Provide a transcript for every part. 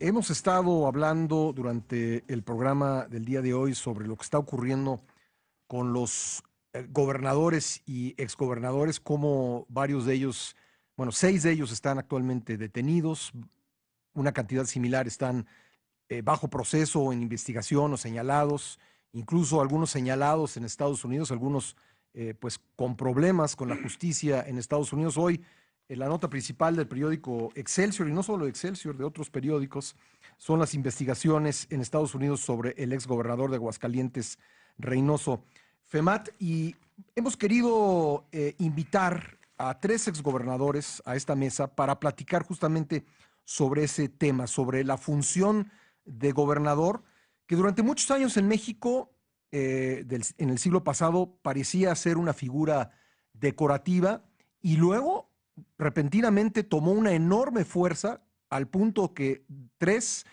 Hemos estado hablando durante el programa del día de hoy sobre lo que está ocurriendo con los gobernadores y exgobernadores, como varios de ellos, bueno, 6 de ellos están actualmente detenidos, una cantidad similar están bajo proceso o en investigación o señalados, incluso algunos señalados en Estados Unidos, algunos pues con problemas con la justicia en Estados Unidos. Hoy la nota principal del periódico Excelsior, y no solo Excelsior, de otros periódicos, son las investigaciones en Estados Unidos sobre el exgobernador de Aguascalientes, Reynoso Femat, y hemos querido invitar a 3 exgobernadores a esta mesa para platicar justamente sobre ese tema, sobre la función de gobernador, que durante muchos años en México, en el siglo pasado, parecía ser una figura decorativa y luego repentinamente tomó una enorme fuerza al punto que 2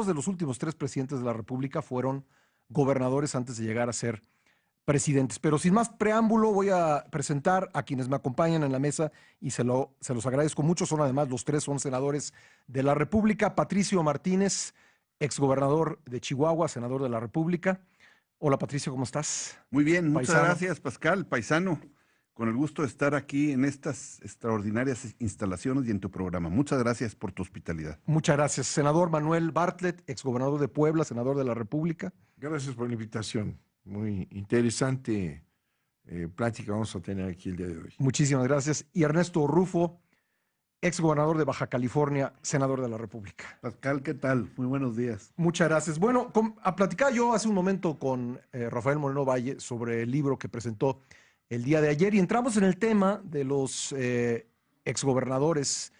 de los últimos 3 presidentes de la República fueron gobernadores antes de llegar a ser presidentes. Pero sin más preámbulo, voy a presentar a quienes me acompañan en la mesa y se los agradezco mucho. Son además los 3 son senadores de la República. Patricio Martínez, exgobernador de Chihuahua, senador de la República. Hola Patricio, ¿cómo estás? Muy bien, muchas Paisano. gracias, Pascal, paisano. Con el gusto de estar aquí en estas extraordinarias instalaciones y en tu programa. Muchas gracias por tu hospitalidad. Muchas gracias. Senador Manuel Bartlett, exgobernador de Puebla, senador de la República. Gracias por la invitación. Muy interesante plática vamos a tener aquí el día de hoy. Muchísimas gracias. Y Ernesto Rufo, exgobernador de Baja California, senador de la República. Pascal, ¿qué tal? Muy buenos días. Muchas gracias. Bueno, a platicar yo hace un momento con Rafael Moreno Valle sobre el libro que presentó el día de ayer y entramos en el tema de los exgobernadores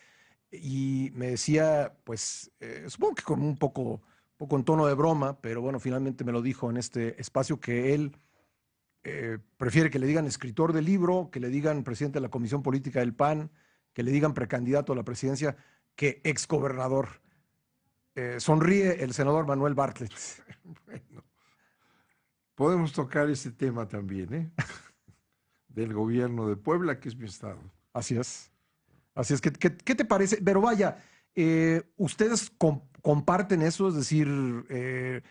y me decía, pues, supongo que con un poco en tono de broma, pero bueno, finalmente me lo dijo en este espacio que él prefiere que le digan escritor del libro, que le digan presidente de la Comisión Política del PAN, que le digan precandidato a la presidencia, que exgobernador. Sonríe el senador Manuel Bartlett. Bueno, podemos tocar ese tema también, ¿eh? Del gobierno de Puebla, que es mi estado. Así es. Así es. ¿Qué te parece? Pero vaya, ¿ustedes comparten eso? Es decir, en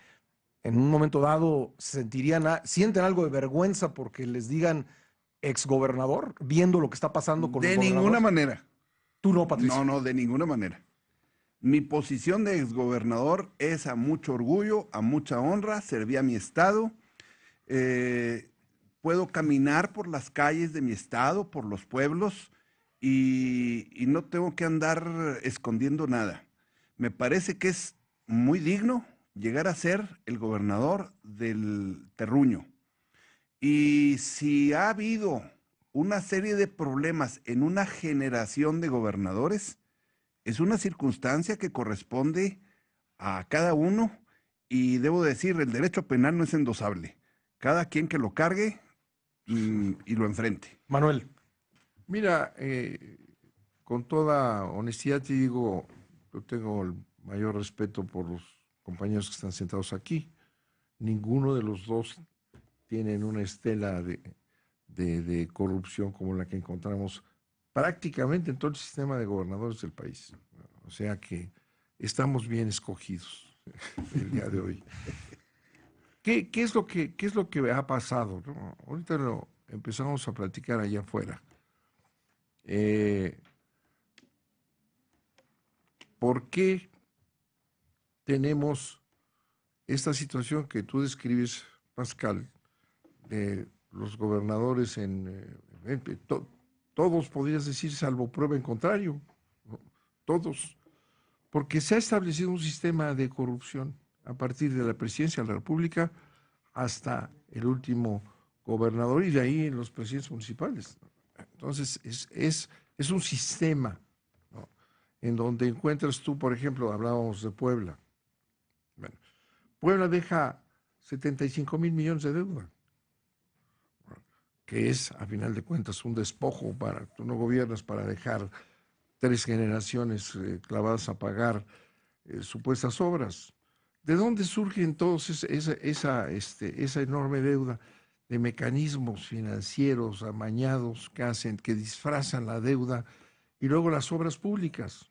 un momento dado sienten algo de vergüenza porque les digan exgobernador, viendo lo que está pasando con los De gobernadores. ninguna manera. Tú no, Patricio. No, de ninguna manera. Mi posición de exgobernador es a mucho orgullo, a mucha honra, serví a mi estado. Puedo caminar por las calles de mi estado, por los pueblos, y no tengo que andar escondiendo nada. Me parece que es muy digno llegar a ser el gobernador del terruño. Y si ha habido una serie de problemas en una generación de gobernadores, es una circunstancia que corresponde a cada uno y debo decir, el derecho penal no es endosable. Cada quien que lo cargue y lo enfrente. Manuel. Mira, con toda honestidad te digo, yo tengo el mayor respeto por los compañeros que están sentados aquí. Ninguno de los dos tienen una estela de corrupción como la que encontramos prácticamente en todo el sistema de gobernadores del país. O sea que estamos bien escogidos el día de hoy. ¿Qué es lo que ha pasado, ¿no? Ahorita lo empezamos a platicar allá afuera. ¿Por qué tenemos esta situación que tú describes, Pascal, de los gobernadores todos podrías decir, salvo prueba en contrario, ¿no? Todos, porque se ha establecido un sistema de corrupción a partir de la presidencia de la República hasta el último gobernador y de ahí en los presidentes municipales. Entonces, es un sistema, ¿no? En donde encuentras tú, por ejemplo, hablábamos de Puebla. Bueno, Puebla deja 75,000 millones de deuda, que es, a final de cuentas, un despojo para, tú no gobiernas para dejar 3 generaciones clavadas a pagar supuestas obras. ¿De dónde surge entonces esa enorme deuda? De mecanismos financieros amañados que disfrazan la deuda y luego las obras públicas.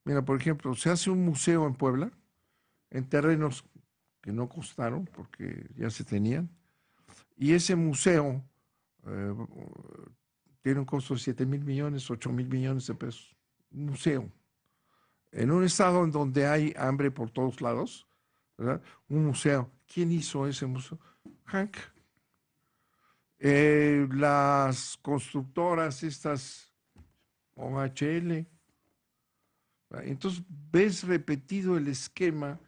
Mira, por ejemplo, se hace un museo en Puebla, en terrenos que no costaron porque ya se tenían, y ese museo eh, tiene un costo de 7,000 millones, 8,000 millones de pesos. Un museo. En un estado en donde hay hambre por todos lados, ¿verdad? Un museo. ¿Quién hizo ese museo? Hank. Las constructoras, estas OHL. ¿Verdad? Entonces ves repetido el esquema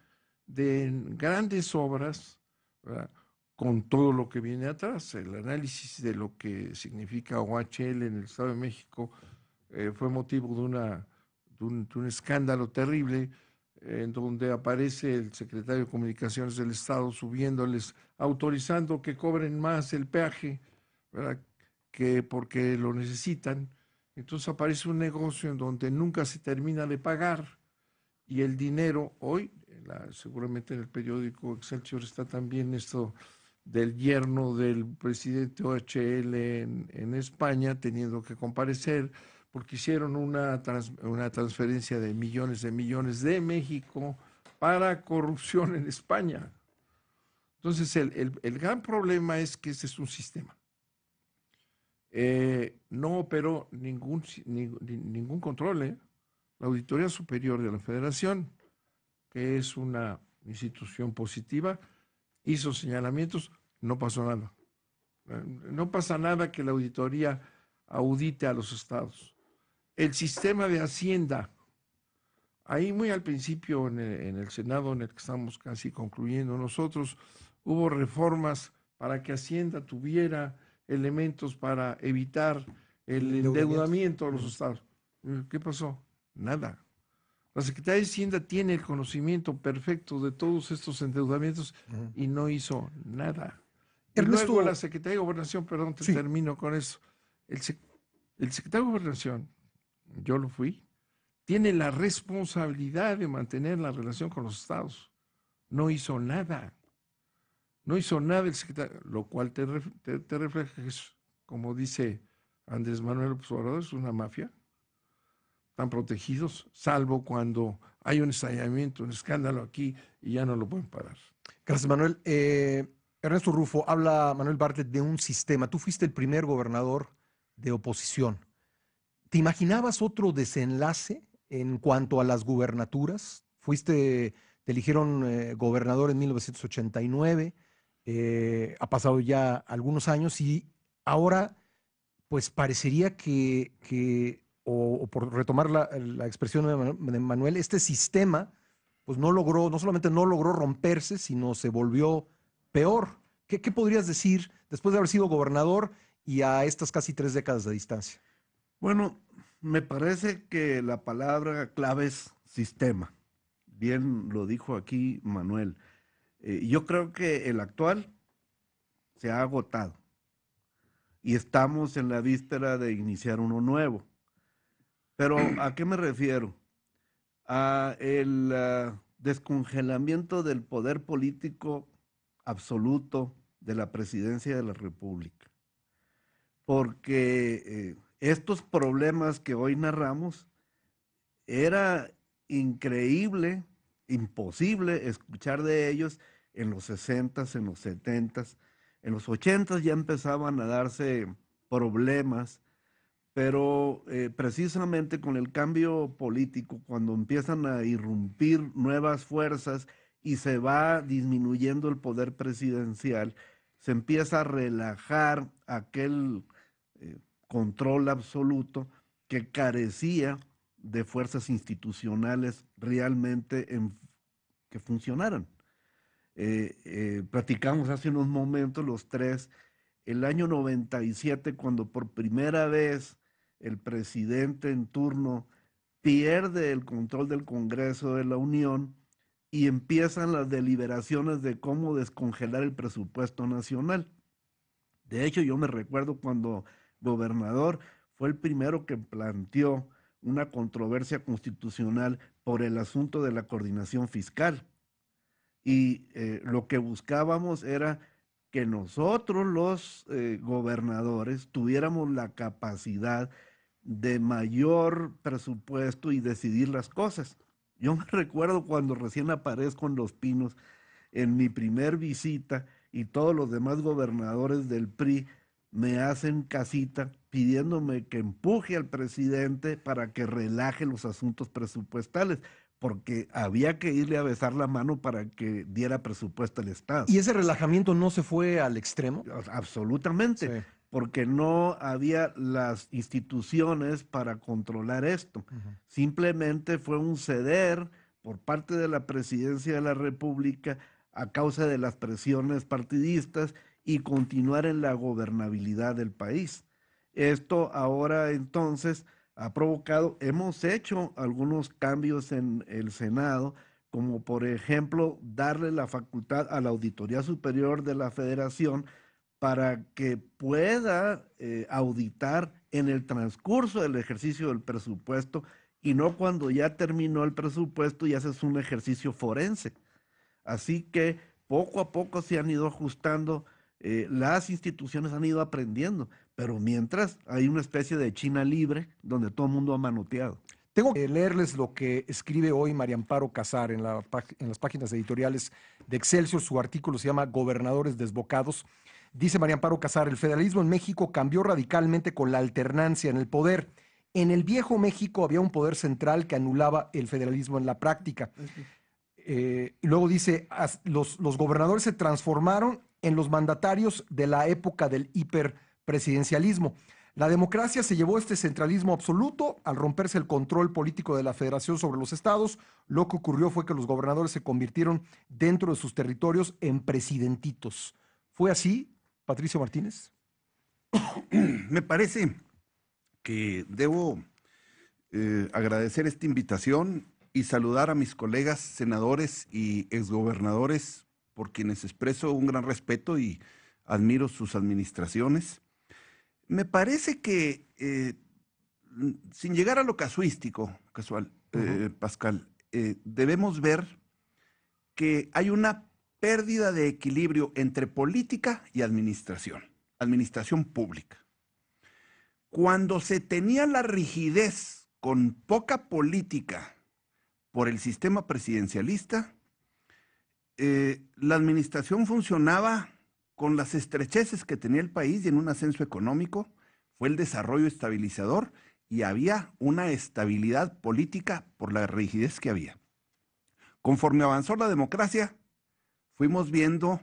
de grandes obras, ¿verdad? Con todo lo que viene atrás. El análisis de lo que significa OHL en el Estado de México fue motivo de un escándalo terrible en donde aparece el secretario de Comunicaciones del Estado subiéndoles, autorizando que cobren más el peaje, ¿verdad? Que porque lo necesitan. Entonces aparece un negocio en donde nunca se termina de pagar y el dinero, hoy, seguramente en el periódico Excelsior está también esto del yerno del presidente OHL en España teniendo que comparecer porque hicieron una transferencia de millones de México para corrupción en España. Entonces, el gran problema es que este es un sistema. No operó ningún control. La Auditoría Superior de la Federación, que es una institución positiva, hizo señalamientos, no pasó nada. No pasa nada que la auditoría audite a los estados. El sistema de Hacienda, ahí muy al principio en el Senado, en el que estamos casi concluyendo nosotros, hubo reformas para que Hacienda tuviera elementos para evitar el endeudamiento de los estados. ¿Qué pasó? Nada. La Secretaría de Hacienda tiene el conocimiento perfecto de todos estos endeudamientos y no hizo nada. Y Ernesto, luego la Secretaría de Gobernación, perdón, sí, termino con eso. El secretario de Gobernación, yo lo fui, tiene la responsabilidad de mantener la relación con los estados. No hizo nada. No hizo nada el secretario, lo cual te refleja que es, como dice Andrés Manuel López Obrador, es una mafia. Están protegidos, salvo cuando hay un estallamiento, un escándalo aquí y ya no lo pueden parar. gracias, Manuel. Ernesto Rufo, habla Manuel Bartlett de un sistema. Tú fuiste el primer gobernador de oposición. ¿Te imaginabas otro desenlace en cuanto a las gubernaturas? Te eligieron gobernador en 1989, ha pasado ya algunos años y ahora pues parecería o por retomar la expresión de Manuel, este sistema pues no logró, no solamente no logró romperse, sino se volvió peor. ¿Qué podrías decir después de haber sido gobernador y a estas casi 3 décadas de distancia? Bueno, me parece que la palabra clave es sistema. Bien lo dijo aquí Manuel. Yo creo que el actual se ha agotado y estamos en la víspera de iniciar uno nuevo. Pero ¿a qué me refiero? A el descongelamiento del poder político absoluto de la presidencia de la República. Porque estos problemas que hoy narramos, era increíble, imposible escuchar de ellos en los 60s, en los 70s, en los 80s ya empezaban a darse problemas, pero precisamente con el cambio político, cuando empiezan a irrumpir nuevas fuerzas y se va disminuyendo el poder presidencial, se empieza a relajar aquel control absoluto que carecía de fuerzas institucionales realmente que funcionaran. Platicamos hace unos momentos los tres, el año 97, cuando por primera vez el presidente en turno pierde el control del Congreso de la Unión y empiezan las deliberaciones de cómo descongelar el presupuesto nacional. De hecho, yo me recuerdo cuando gobernador fue el primero que planteó una controversia constitucional por el asunto de la coordinación fiscal. Y lo que buscábamos era que nosotros los gobernadores tuviéramos la capacidad de mayor presupuesto y decidir las cosas. Yo me recuerdo cuando recién aparezco en Los Pinos, en mi primer visita, y todos los demás gobernadores del PRI me hacen casita pidiéndome que empuje al presidente para que relaje los asuntos presupuestales, porque había que irle a besar la mano para que diera presupuesto al Estado. ¿Y ese relajamiento no se fue al extremo? Absolutamente, Sí. porque no había las instituciones para controlar esto. Simplemente fue un ceder por parte de la Presidencia de la República a causa de las presiones partidistas y continuar en la gobernabilidad del país. Esto ahora entonces ha provocado, hemos hecho algunos cambios en el Senado, como por ejemplo darle la facultad a la Auditoría Superior de la Federación para que pueda auditar en el transcurso del ejercicio del presupuesto y no cuando ya terminó el presupuesto y haces un ejercicio forense. Así que poco a poco se han ido ajustando, las instituciones han ido aprendiendo, pero mientras hay una especie de China libre donde todo el mundo ha manoteado. Tengo que leerles lo que escribe hoy María Amparo Casar en las páginas editoriales de Excelsior. Su artículo se llama Gobernadores Desbocados. Dice María Amparo Casar: el federalismo en México cambió radicalmente con la alternancia en el poder. En el viejo México había un poder central que anulaba el federalismo en la práctica. Y luego dice, los gobernadores se transformaron en los mandatarios de la época del hiperpresidencialismo. La democracia se llevó este centralismo absoluto al romperse el control político de la federación sobre los estados. Lo que ocurrió fue que los gobernadores se convirtieron dentro de sus territorios en presidentitos. ¿Fue así, Patricio Martínez? Me parece que debo agradecer esta invitación y saludar a mis colegas senadores y exgobernadores por quienes expreso un gran respeto y admiro sus administraciones. Me parece que, sin llegar a lo casual, Pascal, debemos ver que hay una pérdida de equilibrio entre política y administración pública. Cuando se tenía la rigidez con poca política por el sistema presidencialista, la administración funcionaba con las estrecheces que tenía el país y en un ascenso económico, fue el desarrollo estabilizador y había una estabilidad política por la rigidez que había. Conforme avanzó la democracia, fuimos viendo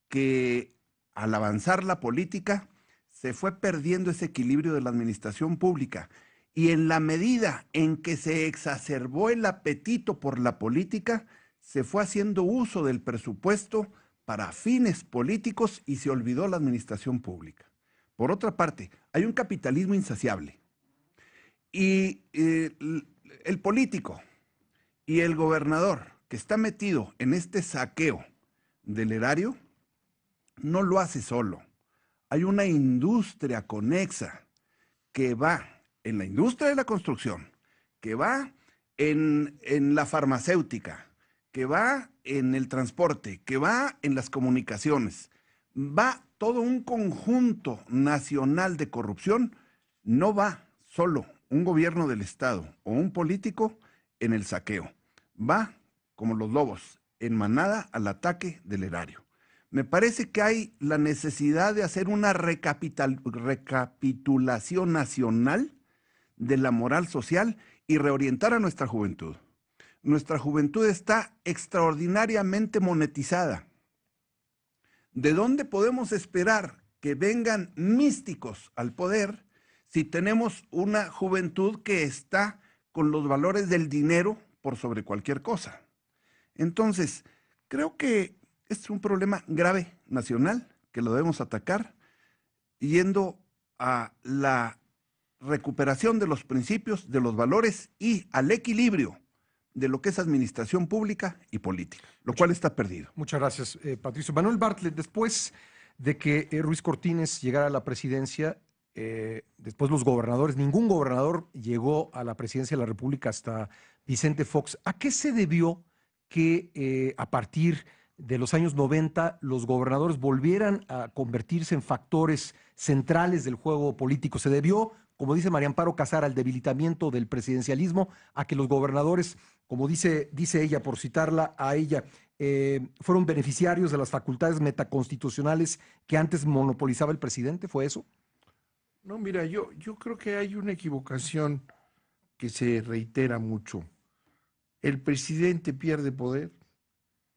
que al avanzar la política se fue perdiendo ese equilibrio de la administración pública y en la medida en que se exacerbó el apetito por la política, se fue haciendo uso del presupuesto para fines políticos y se olvidó la administración pública. Por otra parte, hay un capitalismo insaciable y el político y el gobernador que está metido en este saqueo del erario no lo hace solo. Hay una industria conexa que va en la industria de la construcción, que va en la farmacéutica, que va en el transporte, que va en las comunicaciones, va todo un conjunto nacional de corrupción. No va solo un gobierno del Estado o un político en el saqueo, va como los lobos, en manada al ataque del erario. Me parece que hay la necesidad de hacer una recapitulación nacional de la moral social y reorientar a nuestra juventud. Nuestra juventud está extraordinariamente monetizada. ¿De dónde podemos esperar que vengan místicos al poder si tenemos una juventud que está con los valores del dinero por sobre cualquier cosa? Entonces, creo que es un problema grave nacional que lo debemos atacar yendo a la recuperación de los principios, de los valores y al equilibrio de lo que es administración pública y política, lo cual está perdido. Muchas gracias, Patricio. Manuel Bartlett, después de que Ruiz Cortines llegara a la presidencia, después los gobernadores, ningún gobernador llegó a la presidencia de la República hasta Vicente Fox. ¿A qué se debió que a partir de los años 90 los gobernadores volvieran a convertirse en factores centrales del juego político? ¿Se debió como dice María Amparo Casar, al debilitamiento del presidencialismo, a que los gobernadores, como dice ella, por citarla a ella, fueron beneficiarios de las facultades metaconstitucionales que antes monopolizaba el presidente? ¿Fue eso? No, mira, yo creo que hay una equivocación que se reitera mucho. El presidente pierde poder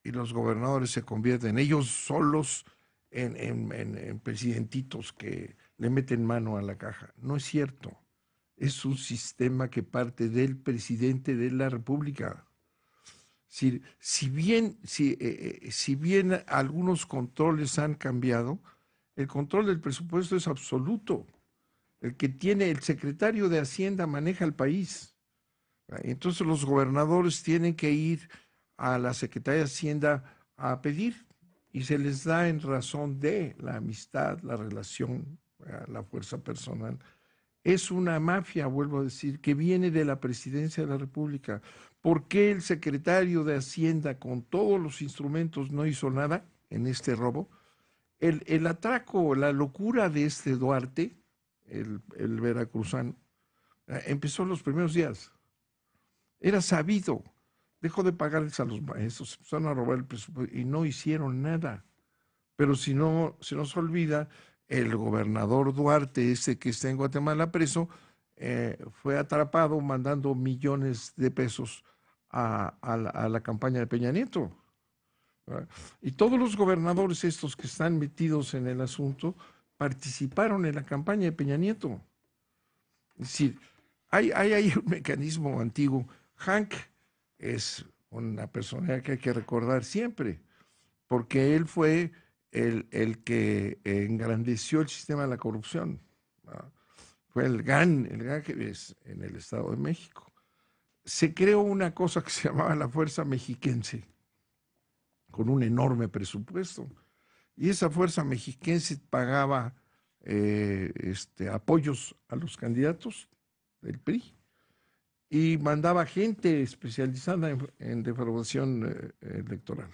y los gobernadores se convierten ellos solos en presidentitos que le meten mano a la caja. No es cierto. Es un sistema que parte del presidente de la República. Si bien algunos controles han cambiado, el control del presupuesto es absoluto. El secretario de Hacienda maneja el país. Entonces los gobernadores tienen que ir a la Secretaría de Hacienda a pedir y se les da en razón de la amistad, la relación, la fuerza personal. Es una mafia, vuelvo a decir, que viene de la Presidencia de la República. ¿Por qué el secretario de Hacienda con todos los instrumentos no hizo nada en este robo? El atraco, la locura de este Duarte, el veracruzano, empezó en los primeros días. Era sabido. Dejó de pagarles a los maestros, empezaron a robar el presupuesto y no hicieron nada. Pero si no, se nos olvida, el gobernador Duarte, ese que está en Guatemala preso, fue atrapado mandando millones de pesos a la campaña de Peña Nieto. ¿Verdad? Y todos los gobernadores estos que están metidos en el asunto participaron en la campaña de Peña Nieto. Es decir, hay un mecanismo antiguo. Hank es una persona que hay que recordar siempre, porque él fue el que engrandeció el sistema de la corrupción, ¿no? Fue el GAN que es en el Estado de México. Se creó una cosa que se llamaba la Fuerza Mexiquense, con un enorme presupuesto, y esa Fuerza Mexiquense pagaba apoyos a los candidatos del PRI, y mandaba gente especializada en defraudación electoral.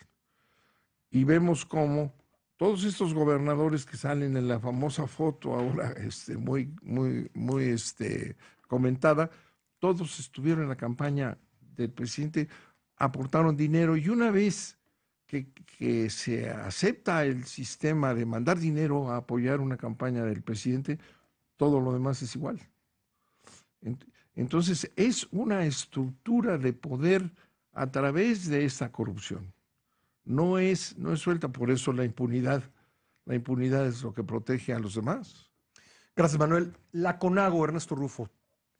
Y vemos cómo todos estos gobernadores que salen en la famosa foto ahora muy comentada, todos estuvieron en la campaña del presidente, aportaron dinero, y una vez que se acepta el sistema de mandar dinero a apoyar una campaña del presidente, todo lo demás es igual. Entonces, es una estructura de poder a través de esta corrupción. No es suelta, por eso la impunidad es lo que protege a los demás. Gracias, Manuel. La CONAGO, Ernesto Rufo,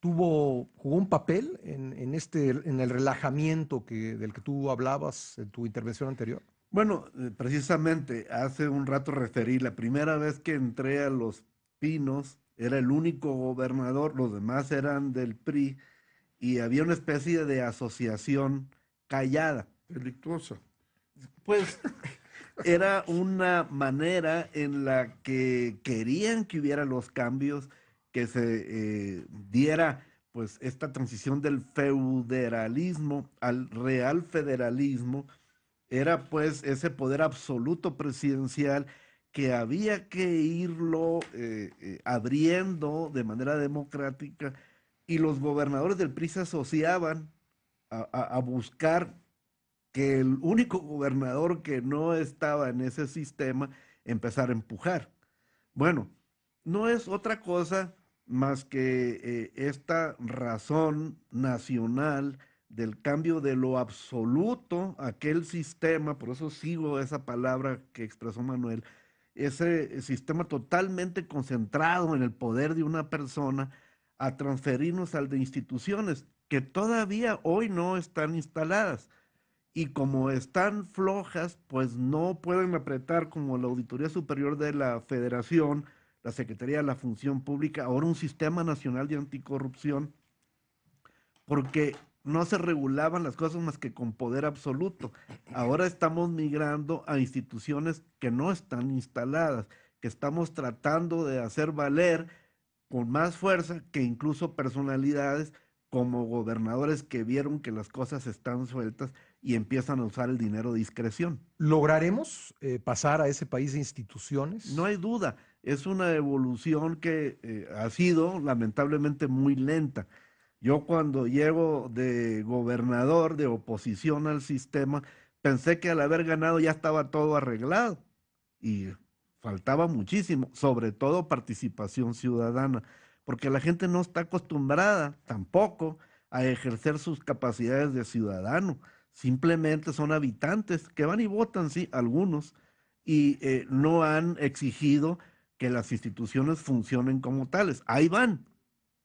jugó un papel en el relajamiento del que tú hablabas en tu intervención anterior. Bueno, precisamente hace un rato referí, la primera vez que entré a Los Pinos, era el único gobernador, los demás eran del PRI, y había una especie de asociación callada. Delictuosa. Pues era una manera en la que querían que hubiera los cambios, que se diera pues esta transición del feudalismo al real federalismo. Era pues ese poder absoluto presidencial que había que irlo abriendo de manera democrática, y los gobernadores del PRI se asociaban a buscar que el único gobernador que no estaba en ese sistema empezara a empujar. Bueno, no es otra cosa más que esta razón nacional del cambio de lo absoluto a aquel sistema, por eso sigo esa palabra que expresó Manuel, ese sistema totalmente concentrado en el poder de una persona, a transferirnos al de instituciones que todavía hoy no están instaladas. Y como están flojas, pues no pueden apretar como la Auditoría Superior de la Federación, la Secretaría de la Función Pública, ahora un Sistema Nacional de Anticorrupción, porque no se regulaban las cosas más que con poder absoluto. Ahora estamos migrando a instituciones que no están instaladas, que estamos tratando de hacer valer con más fuerza que incluso personalidades como gobernadores que vieron que las cosas están sueltas y empiezan a usar el dinero de discreción. ¿Lograremos pasar a ese país de instituciones? No hay duda. es una evolución que ha sido lamentablemente muy lenta. Yo cuando llego de gobernador, de oposición al sistema, pensé que al haber ganado ya estaba todo arreglado y faltaba muchísimo, sobre todo participación ciudadana, porque la gente no está acostumbrada tampoco a ejercer sus capacidades de ciudadano. Simplemente son habitantes que van y votan, sí, algunos, y no han exigido que las instituciones funcionen como tales. Ahí van,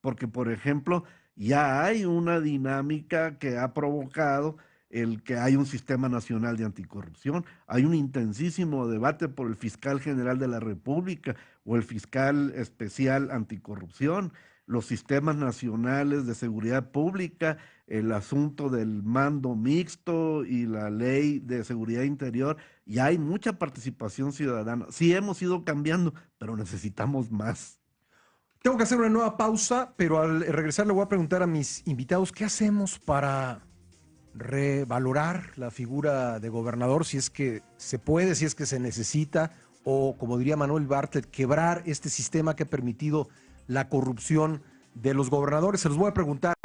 porque por ejemplo, ya hay una dinámica que ha provocado el que hay un sistema nacional de anticorrupción, hay un intensísimo debate por el fiscal general de la República o el fiscal especial anticorrupción, los sistemas nacionales de seguridad pública, el asunto del mando mixto y la ley de seguridad interior, y hay mucha participación ciudadana. Sí hemos ido cambiando, pero necesitamos más. Tengo que hacer una nueva pausa, pero al regresar le voy a preguntar a mis invitados qué hacemos para revalorar la figura de gobernador, si es que se puede, si es que se necesita, o como diría Manuel Bartlett, quebrar este sistema que ha permitido la corrupción de los gobernadores. Se los voy a preguntar,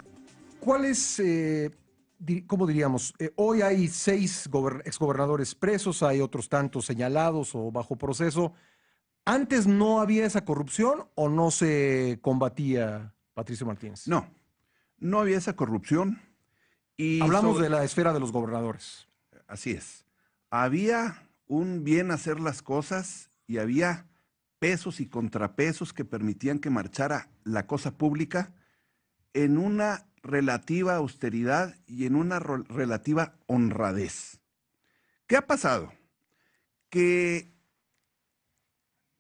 ¿cuál es, cómo diríamos, hoy hay 6 exgobernadores presos, hay otros tantos señalados o bajo proceso? ¿Antes no había esa corrupción o no se combatía, Patricio Martínez? No, no había esa corrupción. Y hablamos de la esfera de los gobernadores. Así es. Había un bien hacer las cosas y había pesos y contrapesos que permitían que marchara la cosa pública en una relativa austeridad y en una relativa honradez. ¿Qué ha pasado? Que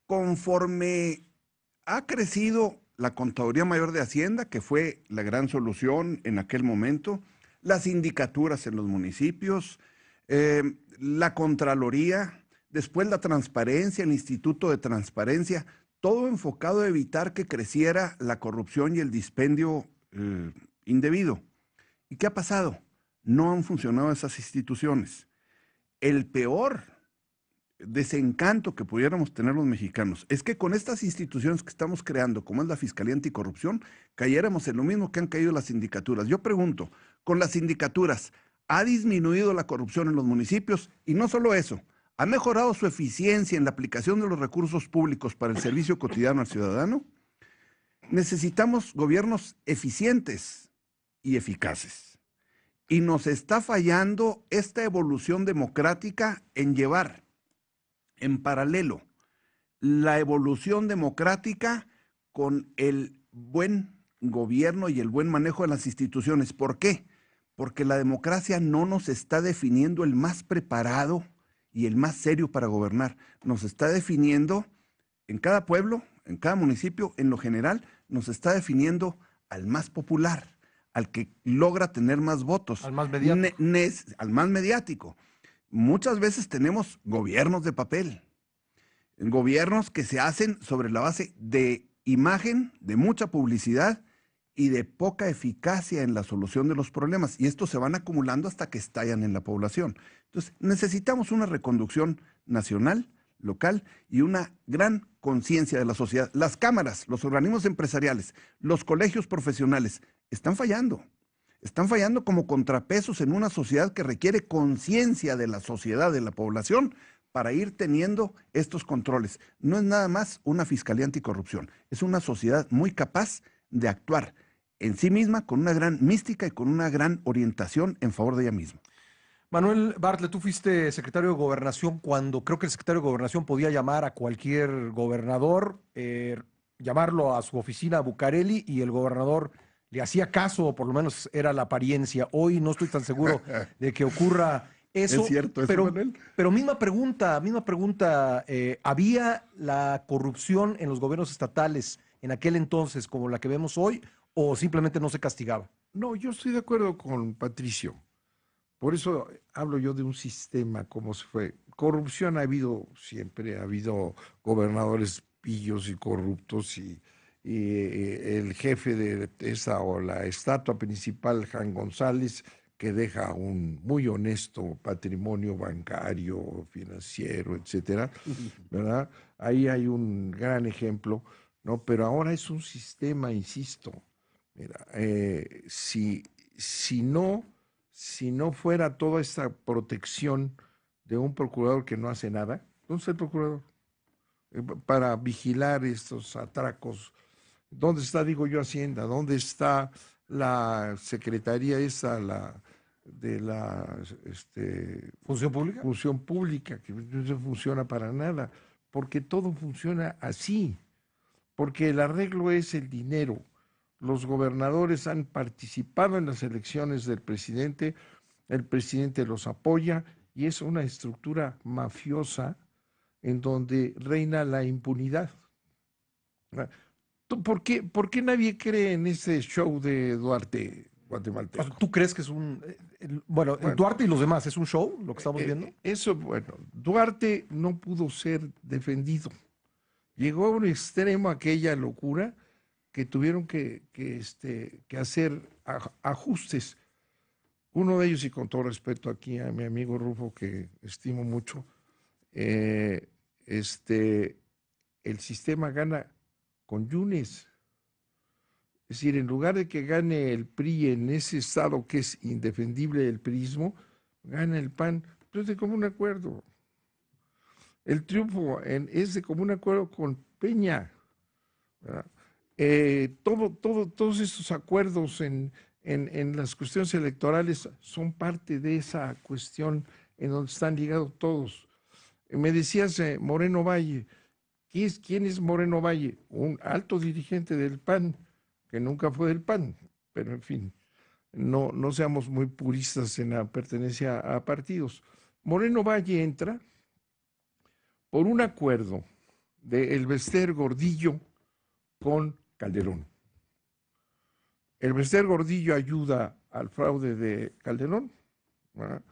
conforme ha crecido la Contaduría Mayor de Hacienda, que fue la gran solución en aquel momento, las sindicaturas en los municipios, la Contraloría, después la transparencia, el Instituto de Transparencia, todo enfocado a evitar que creciera la corrupción y el dispendio indebido. ¿Y qué ha pasado? No han funcionado esas instituciones. El peor desencanto que pudiéramos tener los mexicanos es que con estas instituciones que estamos creando, como es la Fiscalía Anticorrupción, cayéramos en lo mismo que han caído las sindicaturas. Yo pregunto, con las sindicaturas, ¿ha disminuido la corrupción en los municipios? Y no solo eso, ¿ha mejorado su eficiencia en la aplicación de los recursos públicos para el servicio cotidiano al ciudadano? Necesitamos gobiernos eficientes y eficaces. Y nos está fallando esta evolución democrática en llevar en paralelo la evolución democrática con el buen gobierno y el buen manejo de las instituciones. ¿Por qué? Porque la democracia no nos está definiendo el más preparado y el más serio para gobernar. Nos está definiendo en cada pueblo, en cada municipio, en lo general, nos está definiendo al más popular, al que logra tener más votos. Al más mediático. Al más mediático. Muchas veces tenemos gobiernos de papel, gobiernos que se hacen sobre la base de imagen, de mucha publicidad y de poca eficacia en la solución de los problemas. Y estos se van acumulando hasta que estallan en la población. Entonces, necesitamos una reconducción nacional, local y una gran conciencia de la sociedad. Las cámaras, los organismos empresariales, los colegios profesionales están fallando. Están fallando como contrapesos en una sociedad que requiere conciencia de la sociedad, de la población, para ir teniendo estos controles. No es nada más una fiscalía anticorrupción, es una sociedad muy capaz de actuar en sí misma con una gran mística y con una gran orientación en favor de ella misma. Manuel Bartlett, tú fuiste secretario de Gobernación cuando creo que el secretario de Gobernación podía llamar a cualquier gobernador, llamarlo a su oficina a Bucareli y el gobernador le hacía caso, o por lo menos era la apariencia. Hoy no estoy tan seguro de que ocurra eso. Es cierto, eso, Manuel. Pero misma pregunta, ¿había la corrupción en los gobiernos estatales en aquel entonces como la que vemos hoy o simplemente no se castigaba? No, yo estoy de acuerdo con Patricio. Por eso hablo yo de un sistema, como se fue. Corrupción ha habido siempre, ha habido gobernadores pillos y corruptos y el jefe de esa o la estatua principal, Jan González, que deja un muy honesto patrimonio bancario, financiero, etcétera, ¿verdad? Ahí hay un gran ejemplo, ¿no? Pero ahora es un sistema, insisto. Mira, si no fuera toda esta protección de un procurador que no hace nada, ¿dónde está el procurador? Para vigilar estos atracos. ¿Dónde está, digo yo, Hacienda? ¿Dónde está la secretaría esa, de la ¿Función pública? función pública, que no se funciona para nada? Porque todo funciona así, porque el arreglo es el dinero. Los gobernadores han participado en las elecciones del presidente, el presidente los apoya y es una estructura mafiosa en donde reina la impunidad. ¿Por qué nadie cree en ese show de Duarte O guatemalteco? sea, ¿tú crees que es bueno, Bueno, Duarte y los demás, es un show lo que estamos viendo? Eso, bueno, Duarte no pudo ser defendido. Llegó a un extremo aquella locura que tuvieron que hacer ajustes. Uno de ellos, y con todo respeto aquí a mi amigo Rufo, que estimo mucho, eh, el sistema gana con Yunes. Es decir, en lugar de que gane el PRI en ese estado que es indefendible del priismo, gana el PAN. Pues de común acuerdo. El triunfo es de común acuerdo con Peña. Todos estos acuerdos en las cuestiones electorales son parte de esa cuestión en donde están ligados todos. Me decías Moreno Valle. ¿Quién es Moreno Valle? Un alto dirigente del PAN, que nunca fue del PAN, pero en fin, no seamos muy puristas en la pertenencia a partidos. Moreno Valle entra por un acuerdo de Elbester Gordillo con Calderón. Elbester Gordillo ayuda al fraude de Calderón, ¿verdad?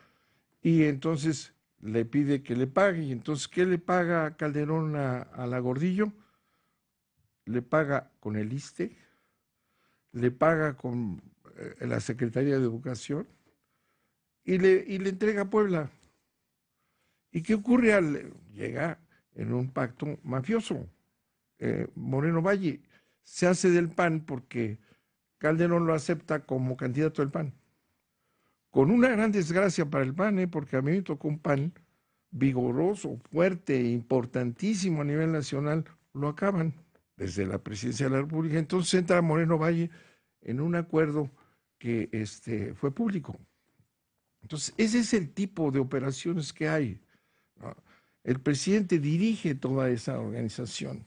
Y entonces le pide que le pague. Y entonces, ¿qué le paga Calderón a la Gordillo? Le paga con el ISSSTE, le paga con la Secretaría de Educación y le entrega a Puebla. ¿Y qué ocurre llega en un pacto mafioso? Moreno Valle se hace del PAN porque Calderón lo acepta como candidato del PAN. Con una gran desgracia para el PAN, porque a mí me tocó un PAN vigoroso, fuerte, importantísimo a nivel nacional, lo acaban desde la presidencia de la República. Entonces entra Moreno Valle en un acuerdo que fue público. Entonces, ese es el tipo de operaciones que hay, ¿no? El presidente dirige toda esa organización,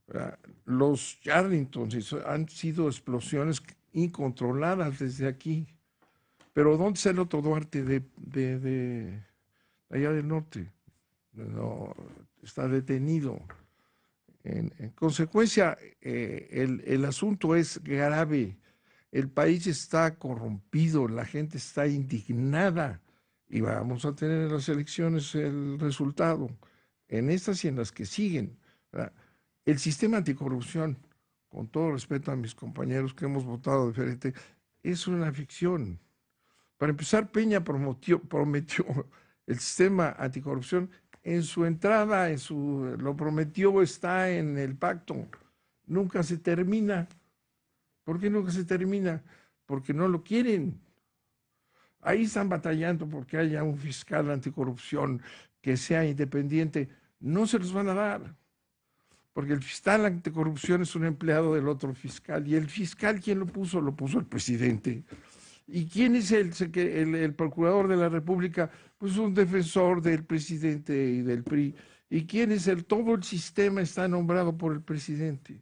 ¿verdad? Los Yarlingtons han sido explosiones incontroladas desde aquí. Pero ¿dónde está el otro Duarte de allá del norte? No, está detenido. En consecuencia, el asunto es grave. El país está corrompido, la gente está indignada y vamos a tener en las elecciones el resultado, en estas y en las que siguen, ¿verdad? El sistema anticorrupción, con todo respeto a mis compañeros que hemos votado diferente, es una ficción. Para empezar, Peña prometió el sistema anticorrupción en su entrada, lo prometió, está en el pacto. Nunca se termina. ¿Por qué nunca se termina? Porque no lo quieren. Ahí están batallando porque haya un fiscal anticorrupción que sea independiente. No se los van a dar. Porque el fiscal anticorrupción es un empleado del otro fiscal. ¿Y el fiscal quién lo puso? Lo puso el presidente. ¿Y quién es el procurador de la República? Pues un defensor del presidente y del PRI. ¿Y quién es todo el sistema está nombrado por el presidente?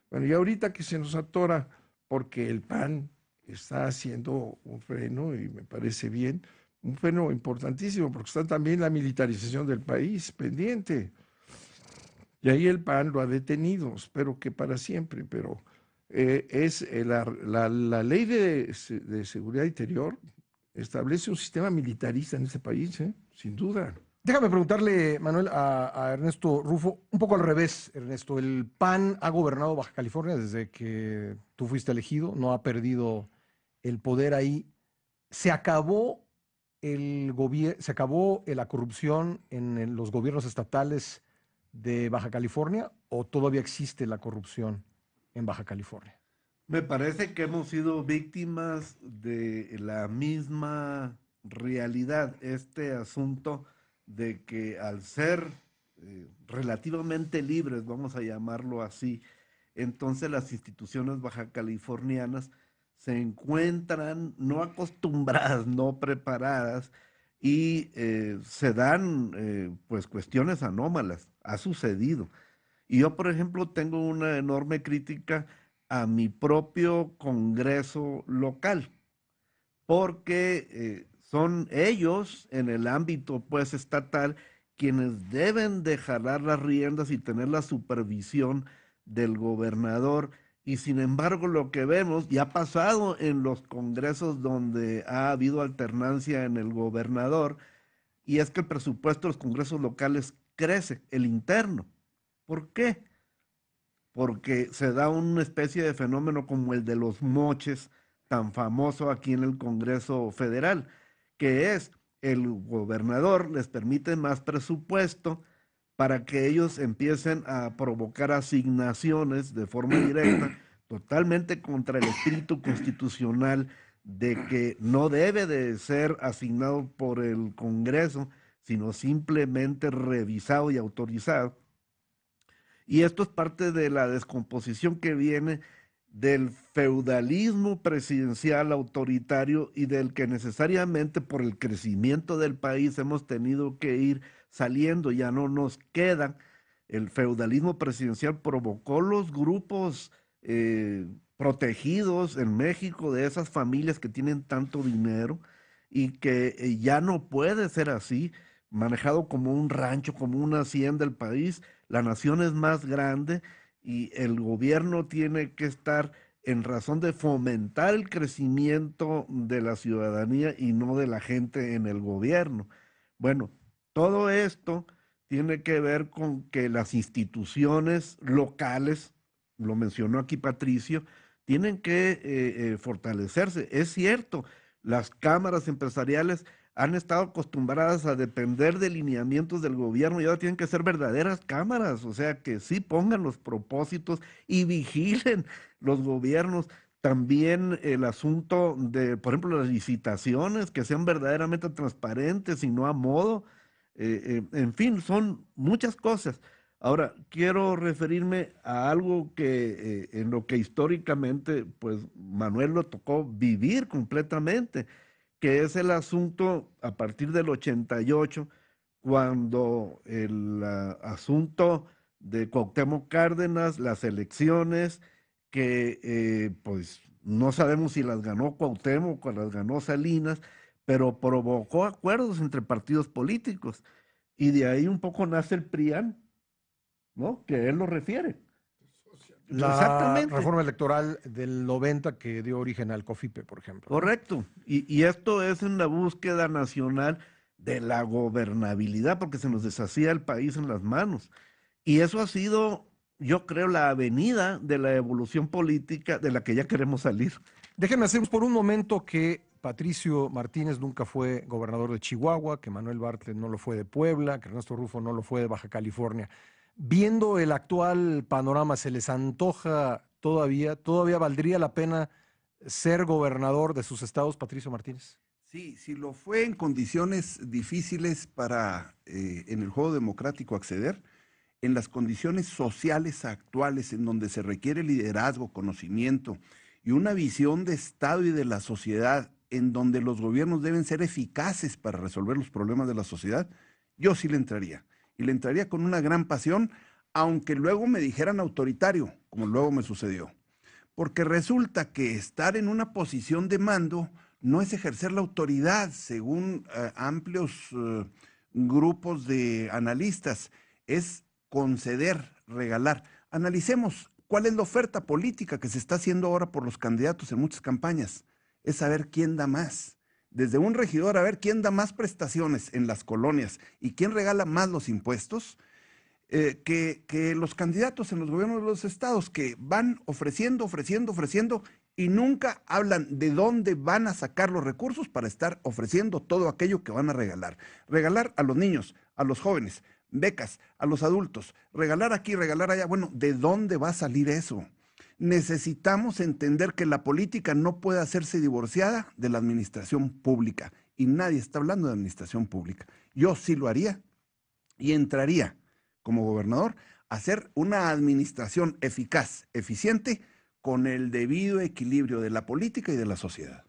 Bueno, y ahorita que se nos atora porque el PAN está haciendo un freno, y me parece bien, un freno importantísimo, porque está también la militarización del país pendiente. Y ahí el PAN lo ha detenido, espero que para siempre, pero la ley de seguridad interior establece un sistema militarista en este país, sin duda. Déjame preguntarle, Manuel, a Ernesto Rufo, un poco al revés, Ernesto. El PAN ha gobernado Baja California desde que tú fuiste elegido, no ha perdido el poder ahí. ¿Se acabó se acabó la corrupción en los gobiernos estatales de Baja California o todavía existe la corrupción en Baja California? Me parece que hemos sido víctimas de la misma realidad, este asunto de que al ser relativamente libres, vamos a llamarlo así, entonces las instituciones baja californianas se encuentran no acostumbradas, no preparadas y se dan pues cuestiones anómalas. Ha sucedido. Y yo, por ejemplo, tengo una enorme crítica a mi propio Congreso local, porque son ellos en el ámbito pues estatal quienes deben de jalar las riendas y tener la supervisión del gobernador. Y sin embargo, lo que vemos, y ha pasado en los congresos donde ha habido alternancia en el gobernador, y es que el presupuesto de los congresos locales crece, el interno. ¿Por qué? Porque se da una especie de fenómeno como el de los moches, tan famoso aquí en el Congreso Federal, que es el gobernador les permite más presupuesto para que ellos empiecen a provocar asignaciones de forma directa, totalmente contra el espíritu constitucional de que no debe de ser asignado por el Congreso, sino simplemente revisado y autorizado. Y esto es parte de la descomposición que viene del feudalismo presidencial autoritario y del que necesariamente por el crecimiento del país hemos tenido que ir saliendo, ya no nos quedan. El feudalismo presidencial provocó los grupos protegidos en México de esas familias que tienen tanto dinero y que ya no puede ser así, manejado como un rancho, como una hacienda el país. La nación es más grande y el gobierno tiene que estar en razón de fomentar el crecimiento de la ciudadanía y no de la gente en el gobierno. Bueno, todo esto tiene que ver con que las instituciones locales, lo mencionó aquí Patricio, tienen que fortalecerse. Es cierto, las cámaras empresariales han estado acostumbradas a depender de lineamientos del gobierno y ahora tienen que ser verdaderas cámaras, o sea, que sí pongan los propósitos y vigilen los gobiernos. También el asunto de, por ejemplo, las licitaciones, que sean verdaderamente transparentes y no a modo. En fin, son muchas cosas. Ahora, quiero referirme a algo que en lo que históricamente, pues Manuel lo tocó vivir completamente, que es el asunto a partir del 88, cuando el asunto de Cuauhtémoc Cárdenas, las elecciones, que pues no sabemos si las ganó Cuauhtémoc o las ganó Salinas, pero provocó acuerdos entre partidos políticos. Y de ahí un poco nace el PRIAN, ¿no? Que él lo refiere. La Exactamente. reforma electoral del 90 que dio origen al COFIPE, por ejemplo, ¿no? Correcto. Y esto es en la búsqueda nacional de la gobernabilidad, porque se nos deshacía el país en las manos. Y eso ha sido, yo creo, la avenida de la evolución política de la que ya queremos salir. Déjenme hacer por un momento que Patricio Martínez nunca fue gobernador de Chihuahua, que Manuel Bartlett no lo fue de Puebla, que Ernesto Rufo no lo fue de Baja California. Viendo el actual panorama, ¿se les antoja todavía valdría la pena ser gobernador de sus estados, Patricio Martínez? Sí, si lo fue en condiciones difíciles para en el juego democrático acceder, en las condiciones sociales actuales en donde se requiere liderazgo, conocimiento y una visión de Estado y de la sociedad en donde los gobiernos deben ser eficaces para resolver los problemas de la sociedad, yo sí le entraría. Y le entraría con una gran pasión, aunque luego me dijeran autoritario, como luego me sucedió. Porque resulta que estar en una posición de mando no es ejercer la autoridad, según amplios grupos de analistas, es conceder, regalar. Analicemos cuál es la oferta política que se está haciendo ahora por los candidatos en muchas campañas. Es saber quién da más. Desde un regidor a ver quién da más prestaciones en las colonias y quién regala más los impuestos, que los candidatos en los gobiernos de los estados que van ofreciendo y nunca hablan de dónde van a sacar los recursos para estar ofreciendo todo aquello que van a regalar. Regalar a los niños, a los jóvenes, becas, a los adultos, regalar aquí, regalar allá. Bueno, ¿de dónde va a salir eso? Necesitamos entender que la política no puede hacerse divorciada de la administración pública, y nadie está hablando de administración pública. Yo sí lo haría y entraría como gobernador a hacer una administración eficaz, eficiente, con el debido equilibrio de la política y de la sociedad.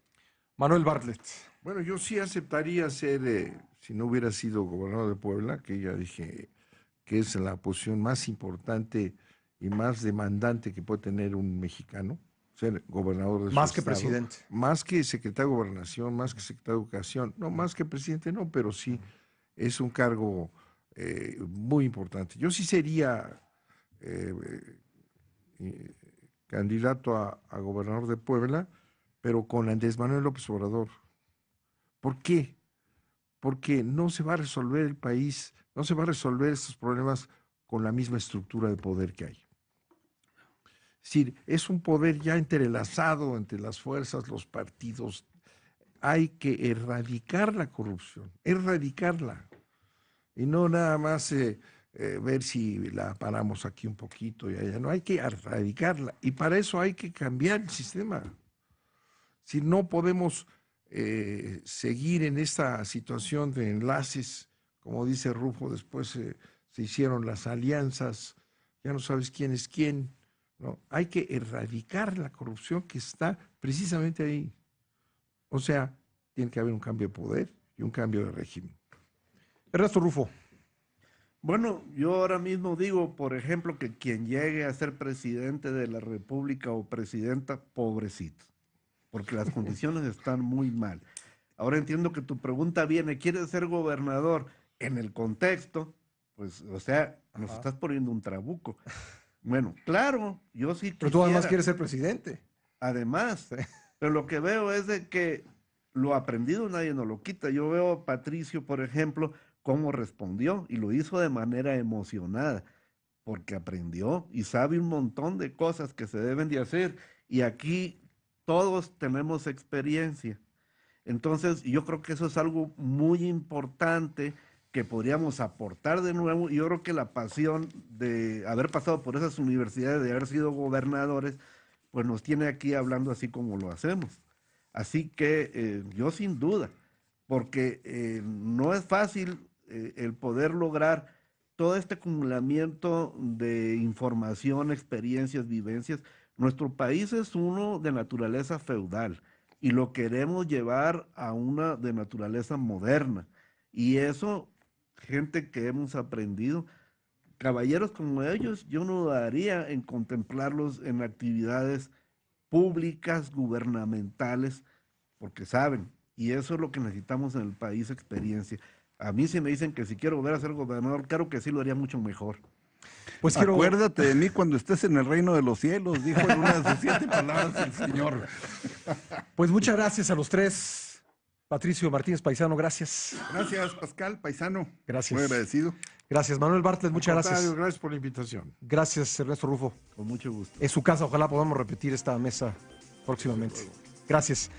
Manuel Bartlett. Bueno, yo sí aceptaría ser, si no hubiera sido gobernador de Puebla, que ya dije que es la posición más importante y más demandante que puede tener un mexicano, ser gobernador de su Más que estado, presidente. más que secretario de Gobernación, más que secretario de Educación, no, más que presidente no, pero sí es un cargo muy importante. Yo sí sería candidato a gobernador de Puebla, pero con Andrés Manuel López Obrador. ¿Por qué? Porque no se va a resolver el país, no se va a resolver estos problemas con la misma estructura de poder que hay. Es decir, es un poder ya entrelazado entre las fuerzas, los partidos. Hay que erradicar la corrupción, erradicarla. Y no nada más ver si la paramos aquí un poquito y allá. No, hay que erradicarla. Y para eso hay que cambiar el sistema. Si no podemos seguir en esta situación de enlaces, como dice Rufo, después se hicieron las alianzas, ya no sabes quién es quién. No, hay que erradicar la corrupción que está precisamente ahí. O sea, tiene que haber un cambio de poder y un cambio de régimen. Ernesto Rufo. Bueno, yo ahora mismo digo, por ejemplo, que quien llegue a ser presidente de la República o presidenta, pobrecito, porque las condiciones están muy mal. Ahora entiendo que tu pregunta viene, ¿quieres ser gobernador? En el contexto, pues, o sea, nos estás poniendo un trabuco. Bueno, claro, yo sí quisiera. Pero tú además quieres ser presidente. Además, pero lo que veo es de que lo aprendido nadie nos lo quita. Yo veo a Patricio, por ejemplo, cómo respondió y lo hizo de manera emocionada, porque aprendió y sabe un montón de cosas que se deben de hacer. Y aquí todos tenemos experiencia. Entonces, yo creo que eso es algo muy importante que podríamos aportar de nuevo. Yo creo que la pasión de haber pasado por esas universidades, de haber sido gobernadores, pues nos tiene aquí hablando así como lo hacemos. Así que yo sin duda, porque no es fácil el poder lograr todo este acumulamiento de información, experiencias, vivencias. Nuestro país es uno de naturaleza feudal y lo queremos llevar a una de naturaleza moderna. Y eso, gente que hemos aprendido, caballeros como ellos, yo no dudaría en contemplarlos en actividades públicas, gubernamentales, porque saben, y eso es lo que necesitamos en el país, experiencia. A mí si me dicen que si quiero volver a ser gobernador, claro que sí lo haría mucho mejor. Pues Acuérdate de mí cuando estés en el reino de los cielos, dijo en una de sus 7 palabras el Señor. Pues muchas gracias a los tres. Patricio Martínez Paisano, gracias. Gracias, Pascal, paisano. Gracias. Muy agradecido. Gracias, Manuel Bartlett, muchas gracias. Gracias por la invitación. Gracias, Ernesto Rufo. Con mucho gusto. Es su casa, ojalá podamos repetir esta mesa próximamente. Gracias.